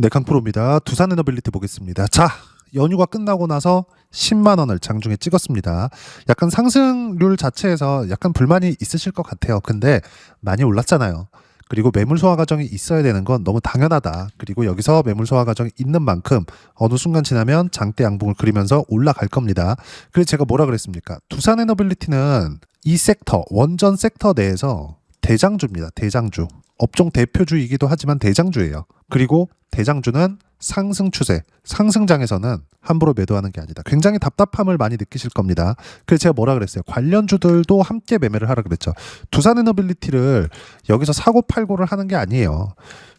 네, 강프로입니다. 두산에너빌리티 보겠습니다. 자, 연휴가 끝나고 나서 10만 원을 장중에 찍었습니다. 약간 상승률 자체에서 약간 불만이 있으실 것 같아요. 근데 많이 올랐잖아요. 그리고 매물 소화 과정이 있어야 되는 건 너무 당연하다. 그리고 여기서 매물 소화 과정이 있는 만큼 어느 순간 지나면 장대 양봉을 그리면서 올라갈 겁니다. 그래서 제가 뭐라 그랬습니까? 두산에너빌리티는 이 섹터, 원전 섹터 내에서 대장주입니다. 대장주. 업종 대표주이기도 하지만 대장주예요. 그리고 대장주는 상승 추세, 상승장에서는 함부로 매도하는 게 아니다. 굉장히 답답함을 많이 느끼실 겁니다. 그래서 제가 뭐라 그랬어요? 관련주들도 함께 매매를 하라 그랬죠. 두산에너빌리티를 여기서 사고 팔고를 하는 게 아니에요.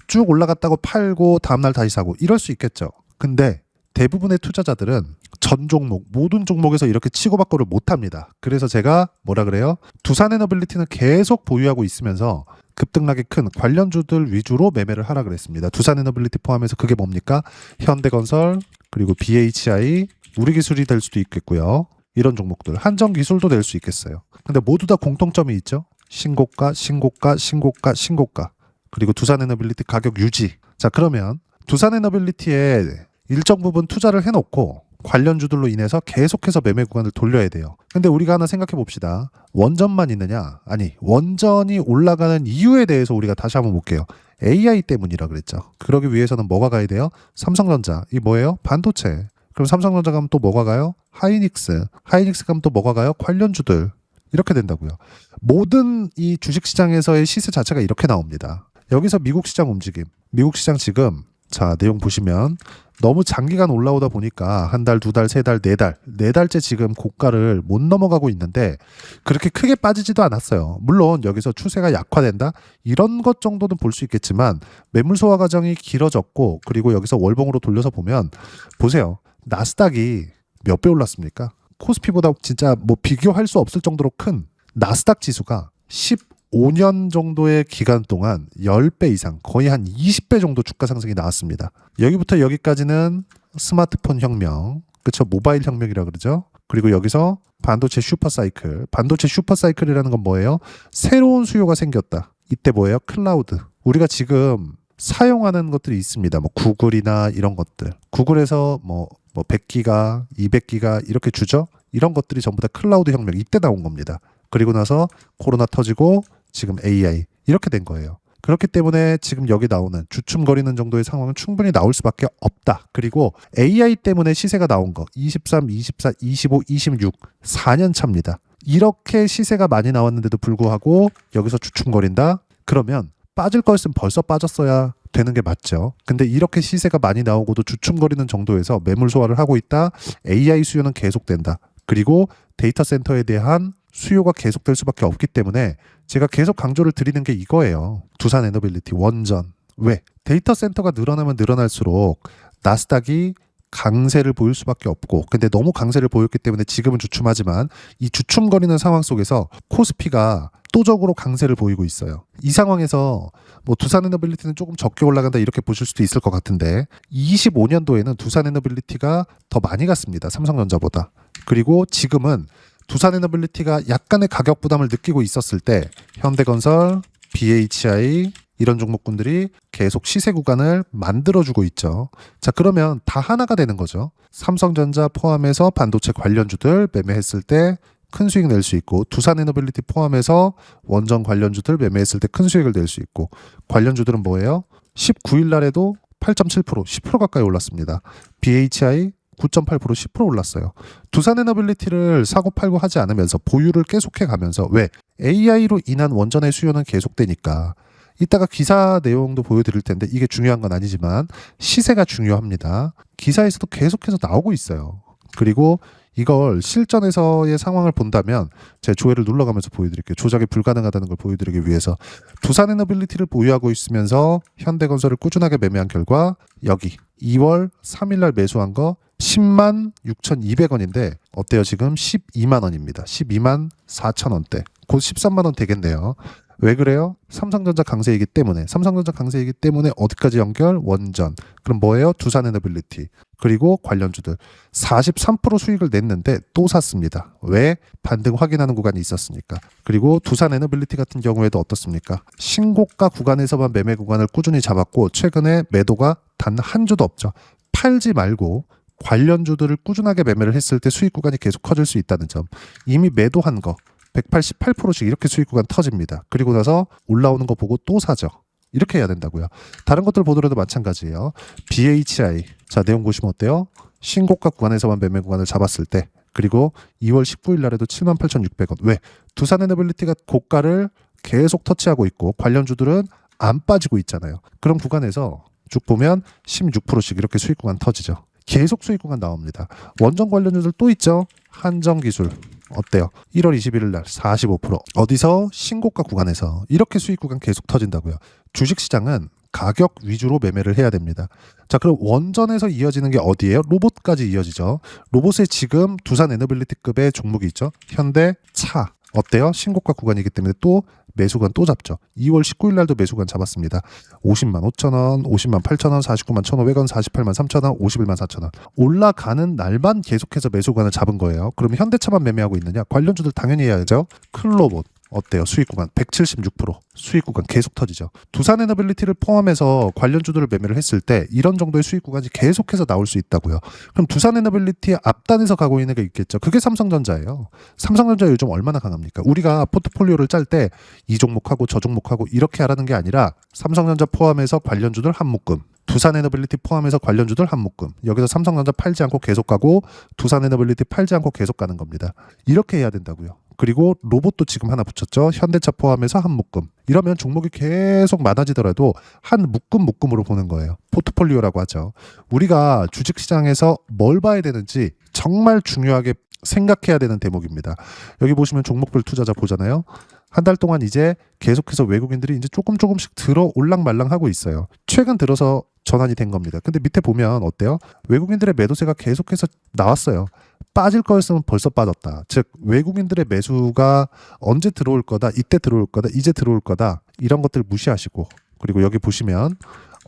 쭉 올라갔다고 팔고 다음날 다시 사고 이럴 수 있겠죠. 근데 대부분의 투자자들은 전 종목, 모든 종목에서 이렇게 치고받고를 못합니다. 그래서 제가 뭐라 그래요? 두산에너빌리티는 계속 보유하고 있으면서 급등락이 큰 관련주들 위주로 매매를 하라 그랬습니다. 두산에너빌리티 포함해서 그게 뭡니까? 현대건설, 그리고 BHI, 우리기술이 될 수도 있겠고요. 이런 종목들, 한정기술도 될 수 있겠어요. 근데 모두 다 공통점이 있죠. 신고가, 신고가, 신고가, 신고가. 그리고 두산에너빌리티 가격 유지. 자, 그러면 두산에너빌리티에 일정 부분 투자를 해놓고 관련주들로 인해서 계속해서 매매 구간을 돌려야 돼요. 근데 우리가 하나 생각해 봅시다. 원전만 있느냐? 아니, 원전이 올라가는 이유에 대해서 우리가 다시 한번 볼게요. AI 때문이라 그랬죠. 그러기 위해서는 뭐가 가야 돼요? 삼성전자. 이 뭐예요? 반도체. 그럼 삼성전자 가면 또 뭐가 가요? 하이닉스. 하이닉스 가면 또 뭐가 가요? 관련주들. 이렇게 된다고요. 모든 이 주식시장에서의 시세 자체가 이렇게 나옵니다. 여기서 미국 시장 움직임. 미국 시장 지금 자, 내용 보시면 너무 장기간 올라오다 보니까 한 달, 두 달, 세 달, 네 달째 지금 고가를 못 넘어가고 있는데 그렇게 크게 빠지지도 않았어요. 물론 여기서 추세가 약화된다? 이런 것 정도는 볼 수 있겠지만 매물 소화 과정이 길어졌고 그리고 여기서 월봉으로 돌려서 보면 보세요. 나스닥이 몇 배 올랐습니까? 코스피보다 진짜 뭐 비교할 수 없을 정도로 큰 나스닥 지수가 15년 정도의 기간 동안 10배 이상, 거의 한 20배 정도 주가 상승이 나왔습니다. 여기부터 여기까지는 스마트폰 혁명, 그쵸? 모바일 혁명이라고 그러죠. 그리고 여기서 반도체 슈퍼사이클. 반도체 슈퍼사이클이라는 건 뭐예요? 새로운 수요가 생겼다. 이때 뭐예요? 클라우드. 우리가 지금 사용하는 것들이 있습니다. 뭐 구글이나 이런 것들. 구글에서 뭐 100기가, 200기가 이렇게 주죠? 이런 것들이 전부 다 클라우드 혁명. 이때 나온 겁니다. 그리고 나서 코로나 터지고 지금 AI 이렇게 된 거예요. 그렇기 때문에 지금 여기 나오는 주춤거리는 정도의 상황은 충분히 나올 수밖에 없다. 그리고 AI 때문에 시세가 나온 거 23, 24, 25, 26 4년 차입니다. 이렇게 시세가 많이 나왔는데도 불구하고 여기서 주춤거린다? 그러면 빠질 거였으면 벌써 빠졌어야 되는 게 맞죠. 근데 이렇게 시세가 많이 나오고도 주춤거리는 정도에서 매물 소화를 하고 있다. AI 수요는 계속된다. 그리고 데이터 센터에 대한 수요가 계속될 수밖에 없기 때문에 제가 계속 강조를 드리는 게 이거예요. 두산에너빌리티 원전. 왜? 데이터 센터가 늘어나면 늘어날수록 나스닥이 강세를 보일 수밖에 없고 근데 너무 강세를 보였기 때문에 지금은 주춤하지만 이 주춤거리는 상황 속에서 코스피가 또적으로 강세를 보이고 있어요. 이 상황에서 뭐 두산에너빌리티는 조금 적게 올라간다 이렇게 보실 수도 있을 것 같은데 25년도에는 두산에너빌리티가 더 많이 갔습니다. 삼성전자보다. 그리고 지금은 두산에너빌리티가 약간의 가격 부담을 느끼고 있었을 때 현대건설, BHI 이런 종목군들이 계속 시세 구간을 만들어주고 있죠. 자, 그러면 다 하나가 되는 거죠. 삼성전자 포함해서 반도체 관련주들 매매했을 때 큰 수익 낼 수 있고 두산에너빌리티 포함해서 원전 관련주들 매매했을 때 큰 수익을 낼 수 있고 관련주들은 뭐예요? 19일 날에도 8.7%, 10% 가까이 올랐습니다. BHI 9.8% 10% 올랐어요. 두산에너빌리티를 사고 팔고 하지 않으면서 보유를 계속해 가면서 왜? AI로 인한 원전의 수요는 계속되니까 이따가 기사 내용도 보여드릴 텐데 이게 중요한 건 아니지만 시세가 중요합니다. 기사에서도 계속해서 나오고 있어요. 그리고 이걸 실전에서의 상황을 본다면 제가 조회를 눌러가면서 보여드릴게요. 조작이 불가능하다는 걸 보여드리기 위해서 두산에너빌리티를 보유하고 있으면서 현대건설을 꾸준하게 매매한 결과 여기 2월 3일 날 매수한 거 10만 6,200원인데 어때요? 지금 12만 원입니다. 12만 4천 원대. 곧 13만 원 되겠네요. 왜 그래요? 삼성전자 강세이기 때문에. 삼성전자 강세이기 때문에 어디까지 연결? 원전. 그럼 뭐예요? 두산에너빌리티. 그리고 관련주들 43% 수익을 냈는데 또 샀습니다. 왜? 반등 확인하는 구간이 있었으니까. 그리고 두산에너빌리티 같은 경우에도 어떻습니까? 신고가 구간에서만 매매 구간을 꾸준히 잡았고 최근에 매도가 단 한 주도 없죠. 팔지 말고 관련주들을 꾸준하게 매매를 했을 때 수익 구간이 계속 커질 수 있다는 점. 이미 매도한 거 188%씩 이렇게 수익 구간 터집니다. 그리고 나서 올라오는 거 보고 또 사죠. 이렇게 해야 된다고요. 다른 것들 보더라도 마찬가지예요. BHI. 자, 내용 보시면 어때요? 신고가 구간에서만 매매 구간을 잡았을 때 그리고 2월 19일 날에도 78,600원. 왜? 두산에너빌리티가 고가를 계속 터치하고 있고 관련주들은 안 빠지고 있잖아요. 그런 구간에서 쭉 보면 16%씩 이렇게 수익 구간 터지죠. 계속 수익 구간 나옵니다. 원전 관련주들 또 있죠. 한정기술. 어때요? 1월 21일 날 45%. 어디서? 신고가 구간에서. 이렇게 수익 구간 계속 터진다고요. 주식시장은 가격 위주로 매매를 해야 됩니다. 자, 그럼 원전에서 이어지는 게 어디예요? 로봇까지 이어지죠. 로봇에 지금 두산에너빌리티급의 종목이 있죠. 현대차. 어때요? 신고가 구간이기 때문에 또 매수관 또 잡죠. 2월 19일 날도 매수관 잡았습니다. 50만 5천 원, 50만 8천 원, 49만 1,500원, 48만 3천 원, 51만 4천 원. 올라가는 날만 계속해서 매수관을 잡은 거예요. 그러면 현대차만 매매하고 있느냐? 관련주들 당연히 해야죠. 클로봇. 어때요? 수익 구간 176% 수익 구간 계속 터지죠. 두산에너빌리티를 포함해서 관련주들을 매매를 했을 때 이런 정도의 수익 구간이 계속해서 나올 수 있다고요. 그럼 두산에너빌리티의 앞단에서 가고 있는 게 있겠죠. 그게 삼성전자예요. 삼성전자 요즘 얼마나 강합니까? 우리가 포트폴리오를 짤 때 이 종목하고 저 종목하고 이렇게 하라는 게 아니라 삼성전자 포함해서 관련주들 한 묶음, 두산에너빌리티 포함해서 관련주들 한 묶음. 여기서 삼성전자 팔지 않고 계속 가고 두산에너빌리티 팔지 않고 계속 가는 겁니다. 이렇게 해야 된다고요. 그리고 로봇도 지금 하나 붙였죠. 현대차 포함해서 한 묶음. 이러면 종목이 계속 많아지더라도 한 묶음으로 보는 거예요. 포트폴리오라고 하죠. 우리가 주식시장에서 뭘 봐야 되는지 정말 중요하게 생각해야 되는 대목입니다. 여기 보시면 종목별 투자자 보잖아요. 한 달 동안 이제 계속해서 외국인들이 이제 조금씩 들어 올랑말랑하고 있어요. 최근 들어서 전환이 된 겁니다. 근데 밑에 보면 어때요? 외국인들의 매도세가 계속해서 나왔어요. 빠질 거였으면 벌써 빠졌다. 즉 외국인들의 매수가 언제 들어올 거다, 이때 들어올 거다, 이제 들어올 거다 이런 것들 무시하시고 그리고 여기 보시면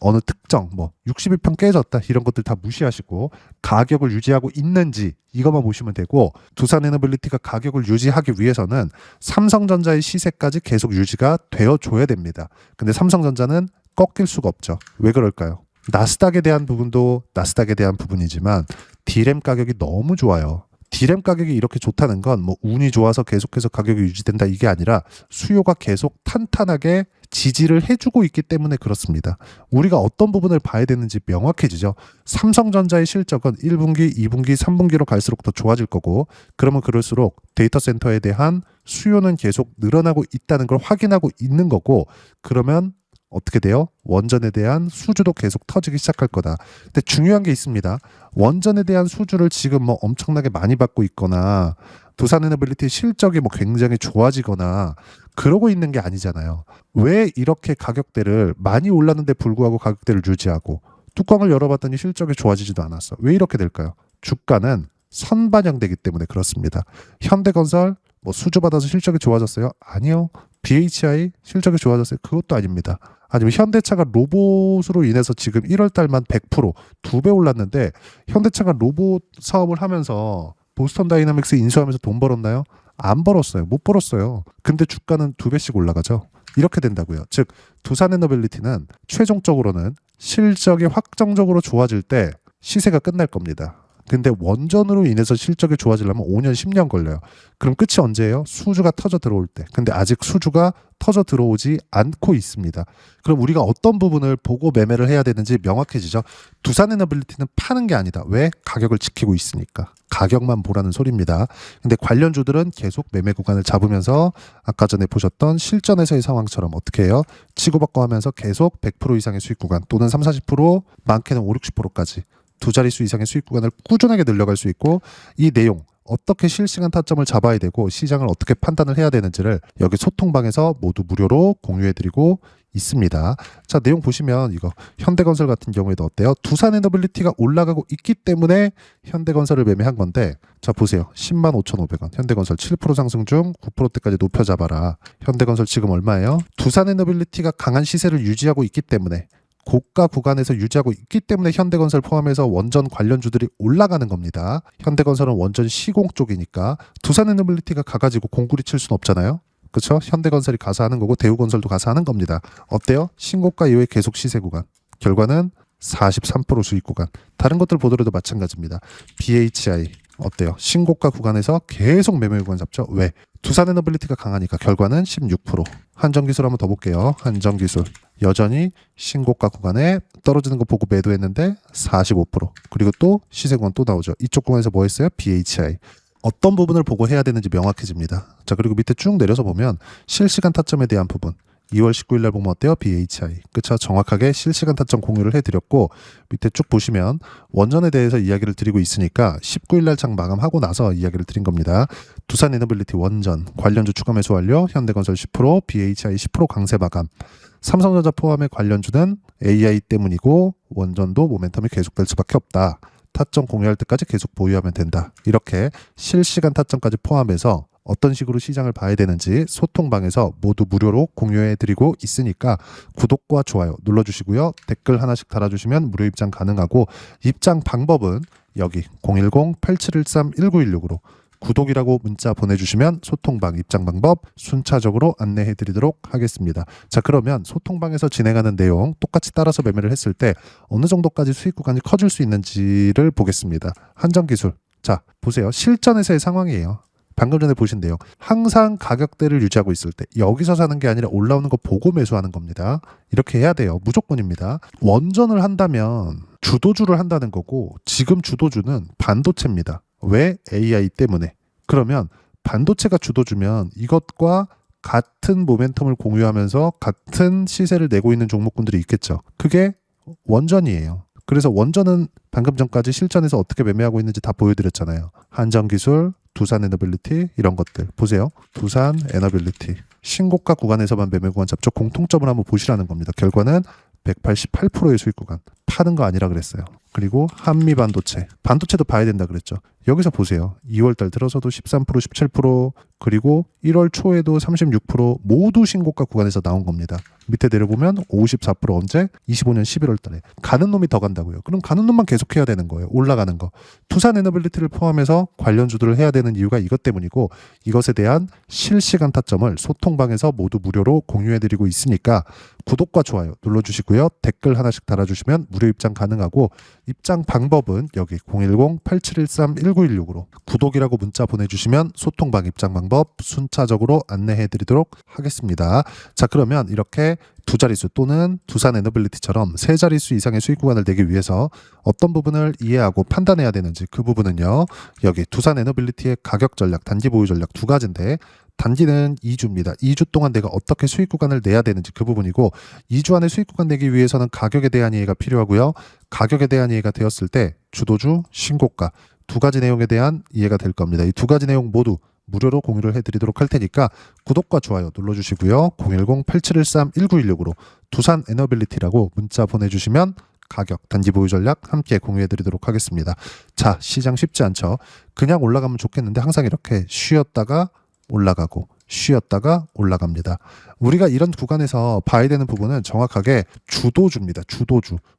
어느 특정 61평 깨졌다 이런 것들 다 무시하시고 가격을 유지하고 있는지 이것만 보시면 되고 두산에너빌리티가 가격을 유지하기 위해서는 삼성전자의 시세까지 계속 유지가 되어줘야 됩니다. 근데 삼성전자는 꺾일 수가 없죠. 왜 그럴까요? 나스닥에 대한 부분도 나스닥에 대한 부분이지만 D램 가격이 너무 좋아요. D램 가격이 이렇게 좋다는 건 운이 좋아서 계속해서 가격이 유지된다 이게 아니라 수요가 계속 탄탄하게 지지를 해주고 있기 때문에 그렇습니다. 우리가 어떤 부분을 봐야 되는지 명확해지죠. 삼성전자의 실적은 1분기, 2분기, 3분기로 갈수록 더 좋아질 거고 그러면 그럴수록 데이터 센터에 대한 수요는 계속 늘어나고 있다는 걸 확인하고 있는 거고 그러면 어떻게 돼요? 원전에 대한 수주도 계속 터지기 시작할 거다. 근데 중요한 게 있습니다. 원전에 대한 수주를 지금 엄청나게 많이 받고 있거나 두산에너빌리티 실적이 굉장히 좋아지거나 그러고 있는 게 아니잖아요. 왜 이렇게 가격대를 많이 올랐는데 불구하고 가격대를 유지하고 뚜껑을 열어봤더니 실적이 좋아지지도 않았어. 왜 이렇게 될까요? 주가는 선반영되기 때문에 그렇습니다. 현대건설 수주받아서 실적이 좋아졌어요? 아니요. BHI 실적이 좋아졌어요? 그것도 아닙니다. 아니면 현대차가 로봇으로 인해서 지금 1월 달만 100% 2배 올랐는데 현대차가 로봇 사업을 하면서 보스턴 다이나믹스 인수하면서 돈 벌었나요? 안 벌었어요. 못 벌었어요. 근데 주가는 2배씩 올라가죠. 이렇게 된다고요. 즉 두산에너빌리티는 최종적으로는 실적이 확정적으로 좋아질 때 시세가 끝날 겁니다. 근데 원전으로 인해서 실적이 좋아지려면 5년, 10년 걸려요. 그럼 끝이 언제예요? 수주가 터져 들어올 때. 근데 아직 수주가 터져 들어오지 않고 있습니다. 그럼 우리가 어떤 부분을 보고 매매를 해야 되는지 명확해지죠. 두산에너빌리티는 파는 게 아니다. 왜? 가격을 지키고 있으니까. 가격만 보라는 소리입니다. 근데 관련주들은 계속 매매 구간을 잡으면서 아까 전에 보셨던 실전에서의 상황처럼 어떻게 해요? 치고받고 하면서 계속 100% 이상의 수익 구간 또는 3, 40% 많게는 5, 60%까지 두 자릿수 이상의 수익 구간을 꾸준하게 늘려갈 수 있고 이 내용 어떻게 실시간 타점을 잡아야 되고 시장을 어떻게 판단을 해야 되는지를 여기 소통방에서 모두 무료로 공유해드리고 있습니다. 자, 내용 보시면 이거 현대건설 같은 경우에도 어때요? 두산에너빌리티가 올라가고 있기 때문에 현대건설을 매매한 건데, 자 보세요. 105,500원. 현대건설 7% 상승 중 9%대까지 높여 잡아라. 현대건설 지금 얼마예요? 두산에너빌리티가 강한 시세를 유지하고 있기 때문에, 고가 구간에서 유지하고 있기 때문에 현대건설 포함해서 원전 관련주들이 올라가는 겁니다. 현대건설은 원전 시공 쪽이니까 두산에너빌리티가 가가지고 공구리 칠 수는 없잖아요. 그렇죠? 현대건설이 가서 하는 거고 대우건설도 가서 하는 겁니다. 어때요? 신고가 이후에 계속 시세 구간. 결과는 43% 수익 구간. 다른 것들 보더라도 마찬가지입니다. BHI 어때요? 신고가 구간에서 계속 매매 구간 잡죠. 왜? 두산에너빌리티가 강하니까. 결과는 16%. 한전기술 한번 더 볼게요. 한전기술 여전히 신고가 구간에 떨어지는 거 보고 매도했는데 45%. 그리고 또 시세 구간 또 나오죠. 이쪽 구간에서 뭐 했어요? BHI. 어떤 부분을 보고 해야 되는지 명확해집니다. 자, 그리고 밑에 쭉 내려서 보면 실시간 타점에 대한 부분. 2월 19일 날 보면 어때요? BHI. 그쵸? 정확하게 실시간 타점 공유를 해드렸고, 밑에 쭉 보시면 원전에 대해서 이야기를 드리고 있으니까 19일 날 장 마감하고 나서 이야기를 드린 겁니다. 두산에너빌리티 원전 관련주 추가 매수 완료, 현대건설 10%, BHI 10% 강세 마감. 삼성전자 포함의 관련주는 AI 때문이고 원전도 모멘텀이 계속될 수밖에 없다. 타점 공유할 때까지 계속 보유하면 된다. 이렇게 실시간 타점까지 포함해서 어떤 식으로 시장을 봐야 되는지 소통방에서 모두 무료로 공유해드리고 있으니까 구독과 좋아요 눌러주시고요. 댓글 하나씩 달아주시면 무료 입장 가능하고, 입장 방법은 여기 010-8713-1916으로 구독이라고 문자 보내주시면 소통방 입장 방법 순차적으로 안내해드리도록 하겠습니다. 자, 그러면 소통방에서 진행하는 내용 똑같이 따라서 매매를 했을 때 어느 정도까지 수익 구간이 커질 수 있는지를 보겠습니다. 한전기술. 자, 보세요. 실전에서의 상황이에요. 방금 전에 보신 내용. 항상 가격대를 유지하고 있을 때 여기서 사는 게 아니라 올라오는 거 보고 매수하는 겁니다. 이렇게 해야 돼요. 무조건입니다. 원전을 한다면 주도주를 한다는 거고, 지금 주도주는 반도체입니다. 왜? AI 때문에. 그러면 반도체가 주도주면 이것과 같은 모멘텀을 공유하면서 같은 시세를 내고 있는 종목군들이 있겠죠. 그게 원전이에요. 그래서 원전은 방금 전까지 실전에서 어떻게 매매하고 있는지 다 보여드렸잖아요. 한전기술, 두산에너빌리티 이런 것들 보세요. 두산에너빌리티 신고가 구간에서만 매매 구간 잡죠. 공통점을 한번 보시라는 겁니다. 결과는 188%의 수익 구간. 파는 거 아니라 그랬어요. 그리고 한미반도체. 반도체도 봐야 된다 그랬죠. 여기서 보세요. 2월달 들어서도 13%, 17%, 그리고 1월 초에도 36% 모두 신고가 구간에서 나온 겁니다. 밑에 내려보면 54% 언제? 25년 11월 달에. 가는 놈이 더 간다고요. 그럼 가는 놈만 계속해야 되는 거예요. 올라가는 거. 두산에너빌리티를 포함해서 관련주들을 해야 되는 이유가 이것 때문이고, 이것에 대한 실시간 타점을 소통방에서 모두 무료로 공유해드리고 있으니까 구독과 좋아요 눌러주시고요. 댓글 하나씩 달아주시면 무료 입장 가능하고, 입장 방법은 여기 010-8713-1916으로 구독이라고 문자 보내주시면 소통방 입장 방법 순차적으로 안내해드리도록 하겠습니다. 자, 그러면 이렇게 두 자릿수 또는 두산에너빌리티처럼 세 자릿수 이상의 수익 구간을 내기 위해서 어떤 부분을 이해하고 판단해야 되는지, 그 부분은요, 여기 두산에너빌리티의 가격 전략, 단기 보유 전략 두 가지인데, 단기는 2주입니다. 2주 동안 내가 어떻게 수익 구간을 내야 되는지 그 부분이고, 2주 안에 수익 구간 내기 위해서는 가격에 대한 이해가 필요하고요. 가격에 대한 이해가 되었을 때 주도주, 신고가 두 가지 내용에 대한 이해가 될 겁니다. 이 두 가지 내용 모두 무료로 공유를 해드리도록 할 테니까 구독과 좋아요 눌러주시고요. 010-8713-1916으로 두산에너빌리티라고 문자 보내주시면 가격, 단기 보유 전략 함께 공유해드리도록 하겠습니다. 자, 시장 쉽지 않죠. 그냥 올라가면 좋겠는데 항상 이렇게 쉬었다가 올라가고 쉬었다가 올라갑니다. 우리가 이런 구간에서 봐야 되는 부분은 정확하게 주도주입니다.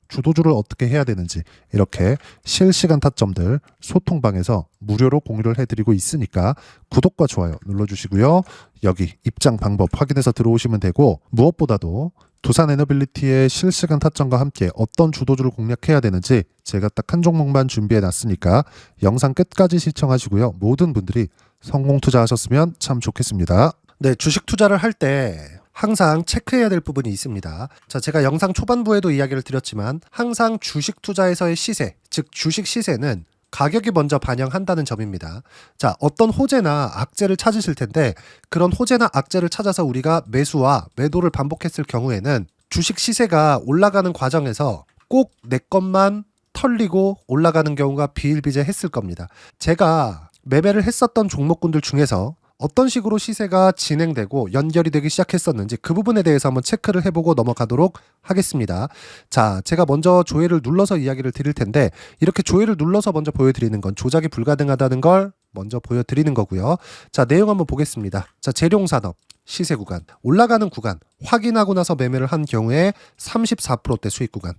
주도주를 어떻게 해야 되는지 이렇게 실시간 타점들 소통방에서 무료로 공유를 해드리고 있으니까 구독과 좋아요 눌러주시고요. 여기 입장 방법 확인해서 들어오시면 되고, 무엇보다도 두산에너빌리티의 실시간 타점과 함께 어떤 주도주를 공략해야 되는지 제가 딱 한 종목만 준비해 놨으니까 영상 끝까지 시청하시고요. 모든 분들이 성공 투자하셨으면 참 좋겠습니다. 네, 주식 투자를 할 때 항상 체크해야 될 부분이 있습니다. 자, 제가 영상 초반부에도 이야기를 드렸지만 항상 주식 투자에서의 시세, 즉 주식 시세는 가격이 먼저 반영한다는 점입니다. 자, 어떤 호재나 악재를 찾으실 텐데, 그런 호재나 악재를 찾아서 우리가 매수와 매도를 반복했을 경우에는 주식 시세가 올라가는 과정에서 꼭 내 것만 털리고 올라가는 경우가 비일비재했을 겁니다. 제가 매매를 했었던 종목군들 중에서 어떤 식으로 시세가 진행되고 연결이 되기 시작했었는지 그 부분에 대해서 한번 체크를 해보고 넘어가도록 하겠습니다. 자, 제가 먼저 조회를 눌러서 이야기를 드릴 텐데 이렇게 조회를 눌러서 먼저 보여드리는 건 조작이 불가능하다는 걸 먼저 보여드리는 거고요. 자, 내용 한번 보겠습니다. 자, 재룡산업 시세 구간, 올라가는 구간 확인하고 나서 매매를 한 경우에 34%대 수익 구간.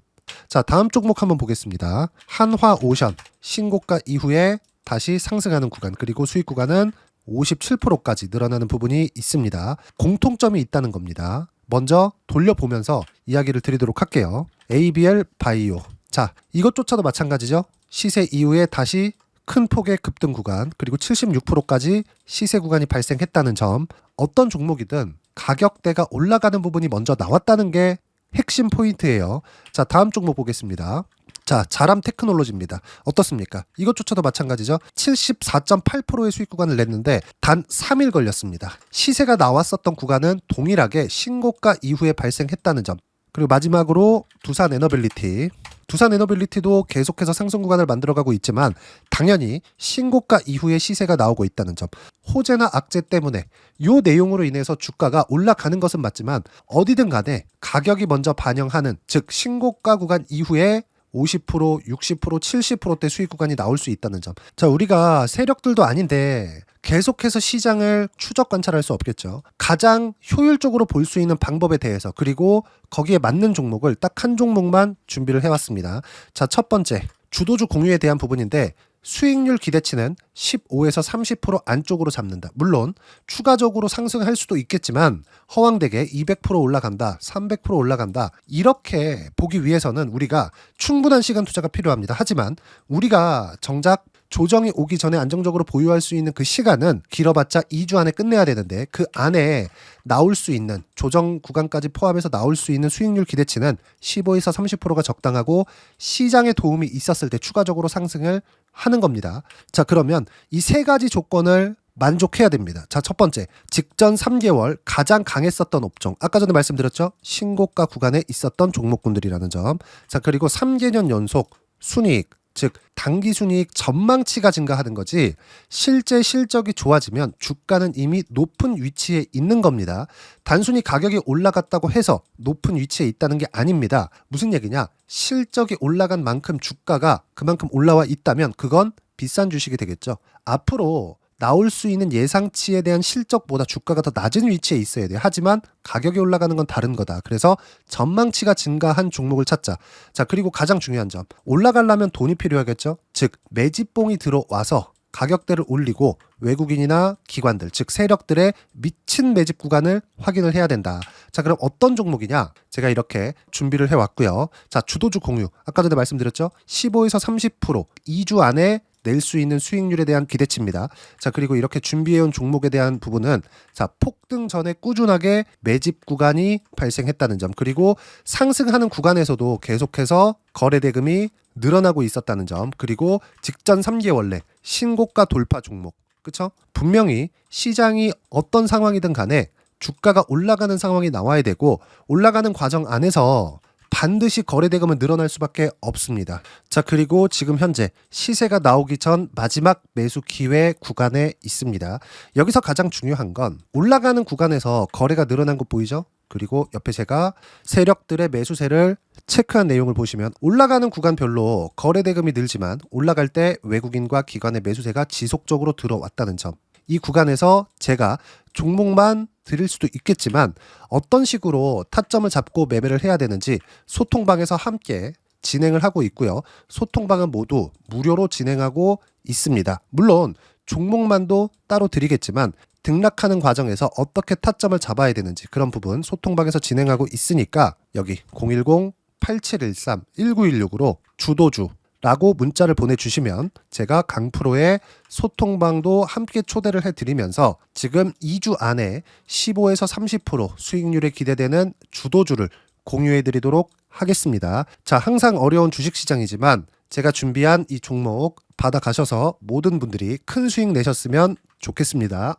자, 다음 종목 한번 보겠습니다. 한화오션 신고가 이후에 다시 상승하는 구간, 그리고 수익 구간은 57%까지 늘어나는 부분이 있습니다. 공통점이 있다는 겁니다. 먼저 돌려보면서 이야기를 드리도록 할게요. ABL 바이오. 자, 이것조차도 마찬가지죠. 시세 이후에 다시 큰 폭의 급등 구간, 그리고 76%까지 시세 구간이 발생했다는 점. 어떤 종목이든 가격대가 올라가는 부분이 먼저 나왔다는 게 핵심 포인트예요. 자, 다음 종목 보겠습니다. 자, 자람 테크놀로지입니다. 어떻습니까? 이것조차도 마찬가지죠. 74.8%의 수익 구간을 냈는데 단 3일 걸렸습니다. 시세가 나왔었던 구간은 동일하게 신고가 이후에 발생했다는 점. 그리고 마지막으로 두산 에너빌리티. 두산 에너빌리티도 계속해서 상승 구간을 만들어가고 있지만 당연히 신고가 이후에 시세가 나오고 있다는 점. 호재나 악재 때문에 이 내용으로 인해서 주가가 올라가는 것은 맞지만 어디든 간에 가격이 먼저 반영하는, 즉 신고가 구간 이후에 50%, 60%, 70%대 수익 구간이 나올 수 있다는 점. 자, 우리가 세력들도 아닌데 계속해서 시장을 추적 관찰할 수 없겠죠. 가장 효율적으로 볼 수 있는 방법에 대해서, 그리고 거기에 맞는 종목을 딱 한 종목만 준비를 해왔습니다. 자, 첫 번째 주도주 공유에 대한 부분인데 수익률 기대치는 15에서 30% 안쪽으로 잡는다. 물론 추가적으로 상승할 수도 있겠지만 허황되게 200% 올라간다, 300% 올라간다, 이렇게 보기 위해서는 우리가 충분한 시간 투자가 필요합니다. 하지만 우리가 정작 조정이 오기 전에 안정적으로 보유할 수 있는 그 시간은 길어봤자 2주 안에 끝내야 되는데 그 안에 나올 수 있는, 조정 구간까지 포함해서 나올 수 있는 수익률 기대치는 15에서 30%가 적당하고 시장에 도움이 있었을 때 추가적으로 상승을 하는 겁니다. 자, 그러면 이 세 가지 조건을 만족해야 됩니다. 자, 첫 번째, 직전 3개월 가장 강했었던 업종. 아까 전에 말씀드렸죠? 신고가 구간에 있었던 종목군들이라는 점. 자, 그리고 3개년 연속 순이익, 즉 단기 순이익 전망치가 증가하는 거지 실제 실적이 좋아지면 주가는 이미 높은 위치에 있는 겁니다. 단순히 가격이 올라갔다고 해서 높은 위치에 있다는 게 아닙니다. 무슨 얘기냐? 실적이 올라간 만큼 주가가 그만큼 올라와 있다면 그건 비싼 주식이 되겠죠. 앞으로 나올 수 있는 예상치에 대한 실적보다 주가가 더 낮은 위치에 있어야 돼요. 하지만 가격이 올라가는 건 다른 거다. 그래서 전망치가 증가한 종목을 찾자. 자, 그리고 가장 중요한 점. 올라가려면 돈이 필요하겠죠. 즉 매집봉이 들어와서 가격대를 올리고 외국인이나 기관들, 즉 세력들의 미친 매집 구간을 확인을 해야 된다. 자, 그럼 어떤 종목이냐? 제가 이렇게 준비를 해왔고요. 자, 주도주 공유. 아까 전에 말씀드렸죠. 15에서 30% 2주 안에 낼 수 있는 수익률에 대한 기대치입니다. 자, 그리고 이렇게 준비해온 종목에 대한 부분은 자, 폭등 전에 꾸준하게 매집 구간이 발생했다는 점, 그리고 상승하는 구간에서도 계속해서 거래 대금이 늘어나고 있었다는 점, 그리고 직전 3개월 내 신고가 돌파 종목. 그쵸? 분명히 시장이 어떤 상황이든 간에 주가가 올라가는 상황이 나와야 되고 올라가는 과정 안에서 반드시 거래 대금은 늘어날 수밖에 없습니다. 자, 그리고 지금 현재 시세가 나오기 전 마지막 매수 기회 구간에 있습니다. 여기서 가장 중요한 건 올라가는 구간에서 거래가 늘어난 거 보이죠? 그리고 옆에 제가 세력들의 매수세를 체크한 내용을 보시면 올라가는 구간별로 거래 대금이 늘지만 올라갈 때 외국인과 기관의 매수세가 지속적으로 들어왔다는 점. 이 구간에서 제가 종목만 드릴 수도 있겠지만 어떤 식으로 타점을 잡고 매매를 해야 되는지 소통방에서 함께 진행을 하고 있고요. 소통방은 모두 무료로 진행하고 있습니다. 물론 종목만도 따로 드리겠지만 등락하는 과정에서 어떻게 타점을 잡아야 되는지 그런 부분 소통방에서 진행하고 있으니까 여기 010-8713-1916으로 주도주 라고 문자를 보내주시면 제가 강프로의 소통방도 함께 초대를 해드리면서 지금 2주 안에 15에서 30% 수익률에 기대되는 주도주를 공유해드리도록 하겠습니다. 자, 항상 어려운 주식시장이지만 제가 준비한 이 종목 받아가셔서 모든 분들이 큰 수익 내셨으면 좋겠습니다.